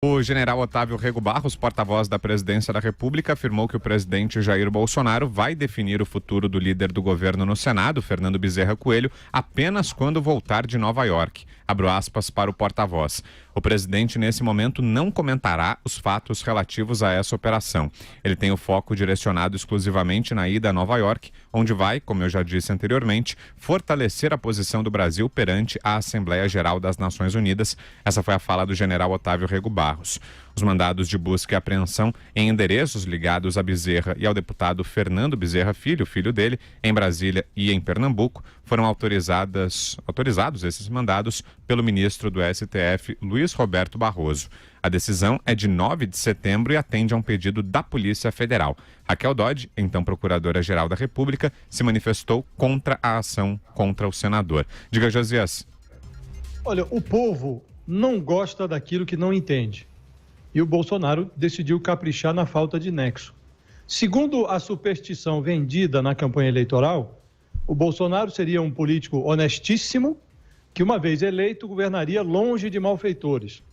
O general Otávio Rego Barros, porta-voz da Presidência da República, afirmou que o presidente Jair Bolsonaro vai definir o futuro do líder do governo no Senado, Fernando Bezerra Coelho, apenas quando voltar de Nova York. Abro aspas para o porta-voz. O presidente, nesse momento, não comentará os fatos relativos a essa operação. Ele tem o foco direcionado exclusivamente na ida a Nova York, onde vai, como eu já disse anteriormente, fortalecer a posição do Brasil perante a Assembleia Geral das Nações Unidas. Essa foi a fala do general Otávio Rego Barros. Os mandados de busca e apreensão em endereços ligados a Bezerra e ao deputado Fernando Bezerra Filho, filho dele, em Brasília e em Pernambuco, foram autorizados esses mandados pelo ministro do STF, Luiz Roberto Barroso. A decisão é de 9 de setembro e atende a um pedido da Polícia Federal. Raquel Dodge, então Procuradora-Geral da República, se manifestou contra a ação contra o senador. Diga, Josias. Olha, o povo não gosta daquilo que não entende. E o Bolsonaro decidiu caprichar na falta de nexo. Segundo a superstição vendida na campanha eleitoral, o Bolsonaro seria um político honestíssimo que, uma vez eleito, governaria longe de malfeitores.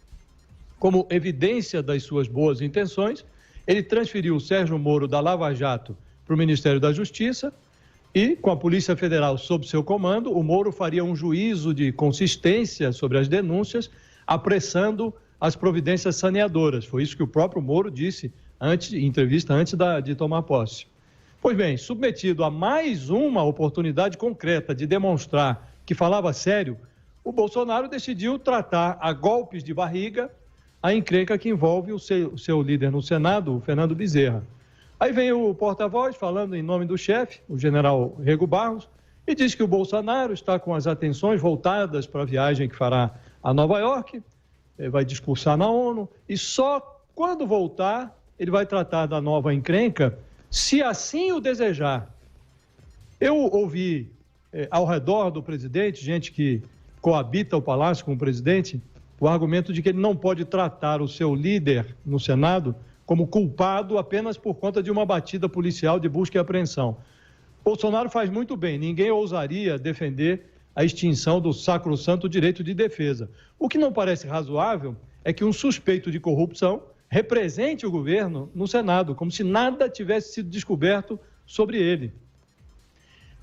Como evidência das suas boas intenções, ele transferiu o Sérgio Moro da Lava Jato para o Ministério da Justiça e, com a Polícia Federal sob seu comando, o Moro faria um juízo de consistência sobre as denúncias, apressando as providências saneadoras. Foi isso que o próprio Moro disse em entrevista antes de tomar posse. Pois bem, submetido a mais uma oportunidade concreta de demonstrar que falava sério, o Bolsonaro decidiu tratar a golpes de barriga a encrenca que envolve o seu líder no Senado, o Fernando Bezerra. Aí vem o porta-voz falando em nome do chefe, o general Rego Barros, e diz que o Bolsonaro está com as atenções voltadas para a viagem que fará a Nova York, vai discursar na ONU, e só quando voltar ele vai tratar da nova encrenca, se assim o desejar. Eu ouvi ao redor do presidente, gente que coabita o palácio com o presidente, o argumento de que ele não pode tratar o seu líder no Senado como culpado apenas por conta de uma batida policial de busca e apreensão. Bolsonaro faz muito bem, ninguém ousaria defender a extinção do sacrossanto direito de defesa. O que não parece razoável é que um suspeito de corrupção represente o governo no Senado, como se nada tivesse sido descoberto sobre ele.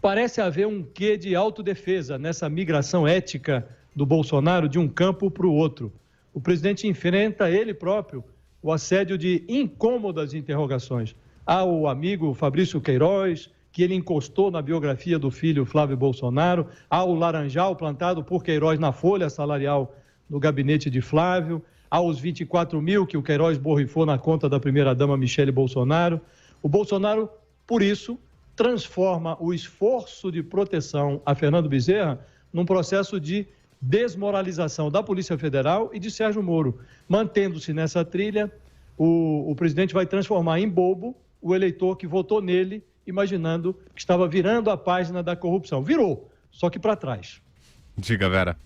Parece haver um quê de autodefesa nessa migração ética do Bolsonaro de um campo para o outro. O presidente enfrenta ele próprio o assédio de incômodas interrogações. Há o amigo Fabrício Queiroz, que ele encostou na biografia do filho Flávio Bolsonaro, há o laranjal plantado por Queiroz na folha salarial do gabinete de Flávio, há os 24 mil que o Queiroz borrifou na conta da primeira-dama Michele Bolsonaro. O Bolsonaro, por isso, transforma o esforço de proteção a Fernando Bezerra num processo de desmoralização da Polícia Federal e de Sérgio Moro. Mantendo-se nessa trilha, o presidente vai transformar em bobo o eleitor que votou nele, imaginando que estava virando a página da corrupção. Virou, só que para trás. Diga, Vera.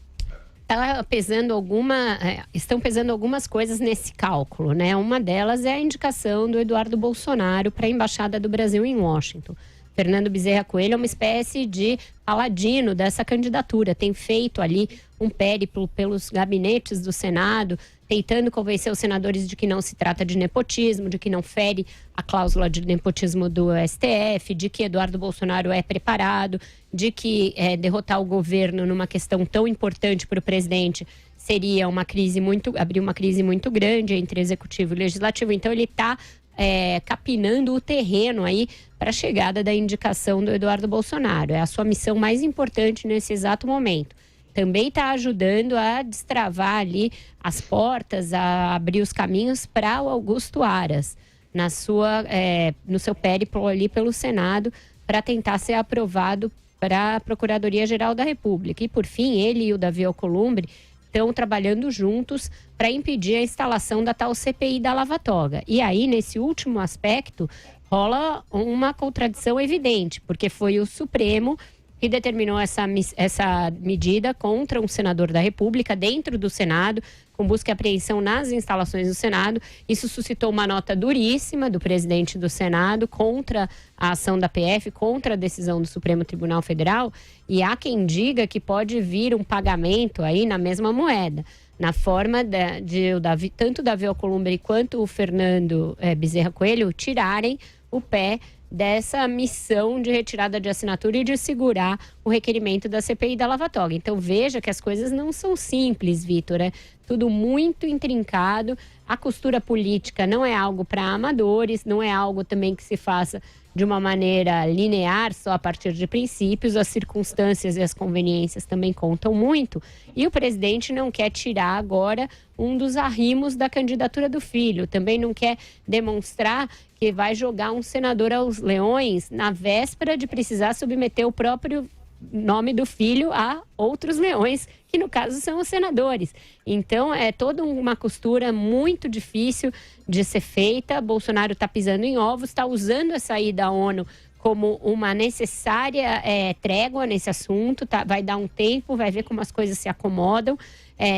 Estão pesando algumas coisas nesse cálculo, né? Uma delas é a indicação do Eduardo Bolsonaro para a Embaixada do Brasil em Washington. Fernando Bezerra Coelho é uma espécie de paladino dessa candidatura, tem feito ali um périplo pelos gabinetes do Senado, tentando convencer os senadores de que não se trata de nepotismo, de que não fere a cláusula de nepotismo do STF, de que Eduardo Bolsonaro é preparado, de que derrotar o governo numa questão tão importante para o presidente seria abrir uma crise muito grande entre executivo e legislativo. Então ele está capinando o terreno aí para a chegada da indicação do Eduardo Bolsonaro. É a sua missão mais importante nesse exato momento. Também está ajudando a destravar ali as portas, a abrir os caminhos para o Augusto Aras, no seu périplo ali pelo Senado, para tentar ser aprovado para a Procuradoria-Geral da República. E, por fim, ele e o Davi Alcolumbre estão trabalhando juntos para impedir a instalação da tal CPI da Lava Toga. E aí, nesse último aspecto, rola uma contradição evidente, porque foi o Supremo que determinou essa medida contra um senador da República dentro do Senado, com busca e apreensão nas instalações do Senado. Isso suscitou uma nota duríssima do presidente do Senado contra a ação da PF, contra a decisão do Supremo Tribunal Federal, e há quem diga que pode vir um pagamento aí na mesma moeda. na forma tanto o Davi Alcolumbre quanto o Fernando Bezerra Coelho tirarem o pé dessa missão de retirada de assinatura e de segurar o requerimento da CPI da Lava Toga. Então veja que as coisas não são simples, Vitor, é tudo muito intrincado. A costura política não é algo para amadores, não é algo também que se faça de uma maneira linear, só a partir de princípios. As circunstâncias e as conveniências também contam muito. E o presidente não quer tirar agora um dos arrimos da candidatura do filho. Também não quer demonstrar que vai jogar um senador aos leões na véspera de precisar submeter o próprio nome do filho a outros leões, que no caso são os senadores. Então é toda uma costura muito difícil de ser feita. Bolsonaro está pisando em ovos, está usando a saída da ONU como uma necessária trégua nesse assunto, tá? Vai dar um tempo, vai ver como as coisas se acomodam,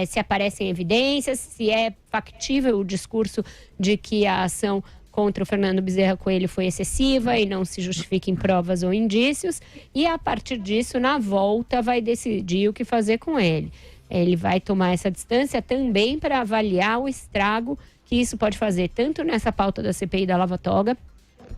se aparecem evidências, se é factível o discurso de que a ação contra o Fernando Bezerra Coelho foi excessiva e não se justifica em provas ou indícios, e a partir disso, na volta, vai decidir o que fazer com ele. Ele vai tomar essa distância também para avaliar o estrago que isso pode fazer, tanto nessa pauta da CPI da Lava Toga,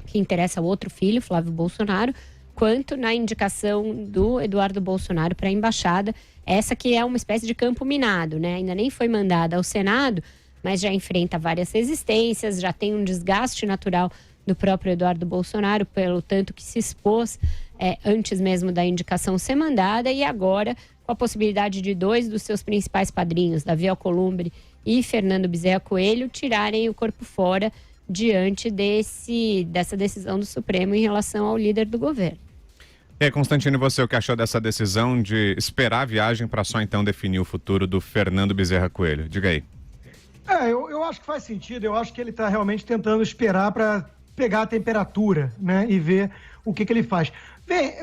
que interessa ao outro filho, Flávio Bolsonaro, quanto na indicação do Eduardo Bolsonaro para a embaixada, essa que é uma espécie de campo minado, né? Ainda nem foi mandada ao Senado, mas já enfrenta várias resistências, já tem um desgaste natural do próprio Eduardo Bolsonaro, pelo tanto que se expôs antes mesmo da indicação ser mandada, e agora, com a possibilidade de 2 dos seus principais padrinhos, Davi Alcolumbre e Fernando Bezerra Coelho, tirarem o corpo fora diante dessa decisão do Supremo em relação ao líder do governo. E aí, Constantino, e você, o que achou dessa decisão de esperar a viagem para só então definir o futuro do Fernando Bezerra Coelho? Diga aí. Eu acho que faz sentido, eu acho que ele está realmente tentando esperar para pegar a temperatura, né, e ver o que ele faz.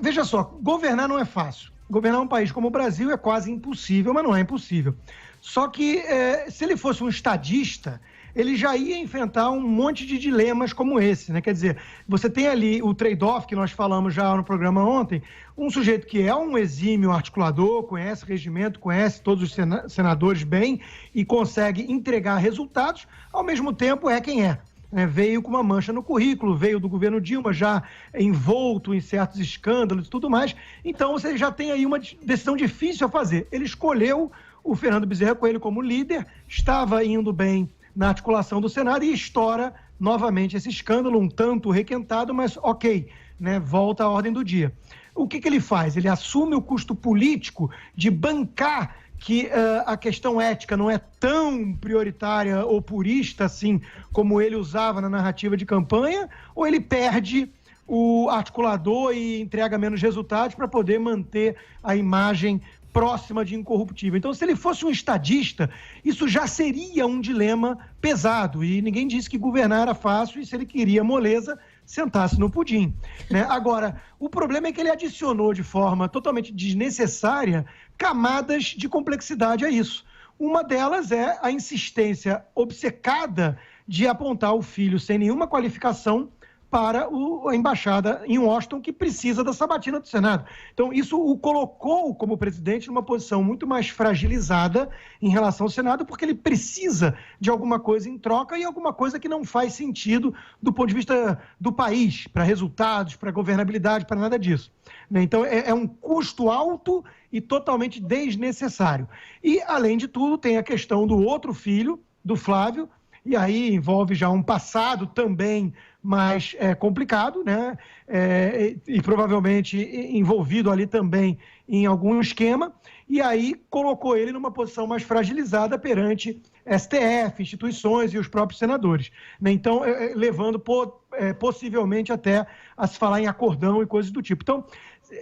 Veja só, governar não é fácil. Governar um país como o Brasil é quase impossível, mas não é impossível. Só que se ele fosse um estadista, ele já ia enfrentar um monte de dilemas como esse, né? Quer dizer, você tem ali o trade-off que nós falamos já no programa ontem, um sujeito que é um exímio articulador, conhece o regimento, conhece todos os senadores bem e consegue entregar resultados, ao mesmo tempo é quem é. Veio com uma mancha no currículo, veio do governo Dilma já envolto em certos escândalos e tudo mais, então você já tem aí uma decisão difícil a fazer. Ele escolheu o Fernando Bezerra Coelho como líder, estava indo bem na articulação do Senado e estoura novamente esse escândalo, um tanto requentado, mas ok, né, volta à ordem do dia. O que ele faz? Ele assume o custo político de bancar que a questão ética não é tão prioritária ou purista assim como ele usava na narrativa de campanha, ou ele perde o articulador e entrega menos resultados para poder manter a imagem próxima de incorruptível. Então, se ele fosse um estadista, isso já seria um dilema pesado, e ninguém disse que governar era fácil, e se ele queria moleza, sentasse no pudim, né? Agora, o problema é que ele adicionou de forma totalmente desnecessária camadas de complexidade a isso. Uma delas é a insistência obcecada de apontar o filho sem nenhuma qualificação para a embaixada em Washington, que precisa da sabatina do Senado. Então, isso o colocou como presidente numa posição muito mais fragilizada em relação ao Senado, porque ele precisa de alguma coisa em troca e alguma coisa que não faz sentido do ponto de vista do país, para resultados, para governabilidade, para nada disso. Então, é um custo alto e totalmente desnecessário. E, além de tudo, tem a questão do outro filho, do Flávio, e aí envolve já um passado também mais complicado, né? E provavelmente envolvido ali também em algum esquema, e aí colocou ele numa posição mais fragilizada perante STF, instituições e os próprios senadores, né? Então, levando possivelmente até a se falar em acordão e coisas do tipo. Então,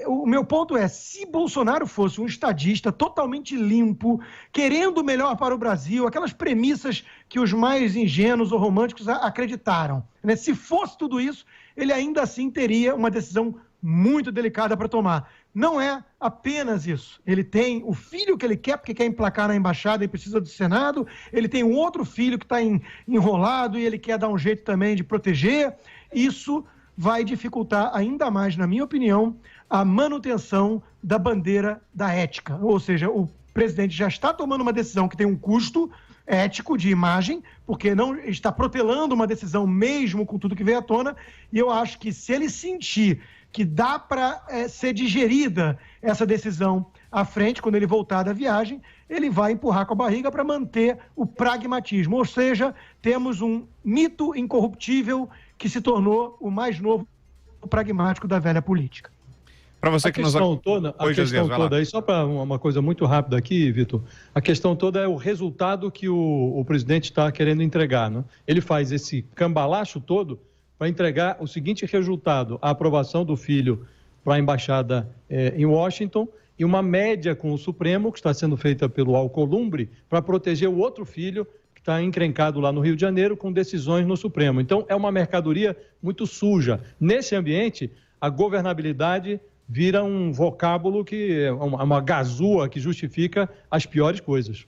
o meu ponto é, se Bolsonaro fosse um estadista totalmente limpo, querendo o melhor para o Brasil, aquelas premissas que os mais ingênuos ou românticos acreditaram, né? Se fosse tudo isso, ele ainda assim teria uma decisão muito delicada para tomar. Não é apenas isso. Ele tem o filho que ele quer, porque quer emplacar na embaixada e precisa do Senado, ele tem um outro filho que está enrolado e ele quer dar um jeito também de proteger. Isso vai dificultar ainda mais, na minha opinião, a manutenção da bandeira da ética. Ou seja, o presidente já está tomando uma decisão que tem um custo ético de imagem, porque não está protelando uma decisão mesmo com tudo que veio à tona, e eu acho que se ele sentir que dá para ser digerida essa decisão à frente, quando ele voltar da viagem, ele vai empurrar com a barriga para manter o pragmatismo, ou seja, temos um mito incorruptível que se tornou o mais novo pragmático da velha política. Para você que a questão toda aí, só para uma coisa muito rápida aqui, Vitor, a questão toda é o resultado que o presidente está querendo entregar, né? Ele faz esse cambalacho todo para entregar o seguinte resultado: a aprovação do filho para a embaixada em Washington e uma média com o Supremo, que está sendo feita pelo Alcolumbre, para proteger o outro filho que está encrencado lá no Rio de Janeiro com decisões no Supremo. Então, é uma mercadoria muito suja. Nesse ambiente, a governabilidade vira um vocábulo que é uma gazua que justifica as piores coisas.